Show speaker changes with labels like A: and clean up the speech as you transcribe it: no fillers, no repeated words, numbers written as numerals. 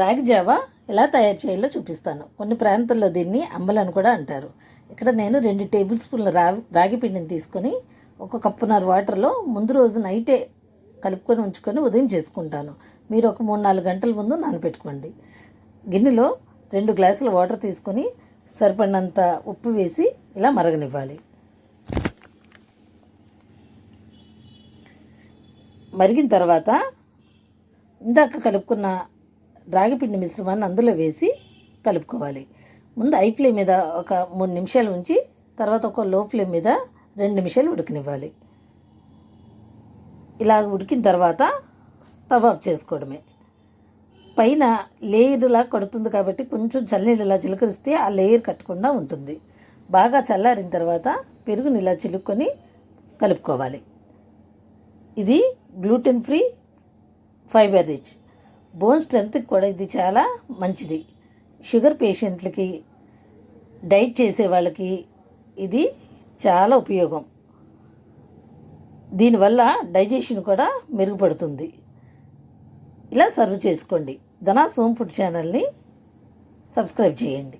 A: రాగి జావా ఎలా తయారు చేయాలో చూపిస్తాను. కొన్ని ప్రాంతాల్లో దీన్ని అంబలని కూడా అంటారు. ఇక్కడ నేను 2 టేబుల్ స్పూన్ల రాగి పిండిని తీసుకొని 1 కప్పున్నర వాటర్లో ముందు రోజు నైటే కలుపుకొని ఉంచుకొని ఉదయం చేసుకుంటాను. మీరు ఒక 3-4 గంటల ముందు నానబెట్టుకోండి. గిన్నెలో 2 గ్లాసుల వాటర్ తీసుకొని సరిపడినంత ఉప్పు వేసి ఇలా మరగనివ్వాలి. మరిగిన తర్వాత ఇందాక కలుపుకున్న రాగిపిండి మిశ్రమాన్ని అందులో వేసి కలుపుకోవాలి. ముందు హై ఫ్లేమ్ మీద ఒక 3 నిమిషాలు ఉంచి తర్వాత ఒక లో ఫ్లేమ్ మీద 2 నిమిషాలు ఉడకనివ్వాలి. ఇలా ఉడికిన తర్వాత స్టవ్ ఆఫ్ చేసుకోవడమే. పైన లేయర్లా కడుతుంది కాబట్టి కొంచెం చల్లనీళ్ళలా చిలకరిస్తే ఆ లేయర్ కట్టకుండా ఉంటుంది. బాగా చల్లారిన తర్వాత పెరుగుని ఇలా చిలుక్కొని కలుపుకోవాలి. ఇది gluten free, fibre rich, bone స్ట్రెంత్కి కూడా ఇది చాలా మంచిది. షుగర్ పేషెంట్లకి, డైట్ చేసే వాళ్ళకి ఇది చాలా ఉపయోగం. దీనివల్ల డైజెషన్ కూడా మెరుగుపడుతుంది. ఇలా సర్వ్ చేసుకోండి. ధనాస్ హోమ్ ఫుడ్ ఛానల్ని సబ్స్క్రైబ్ చేయండి.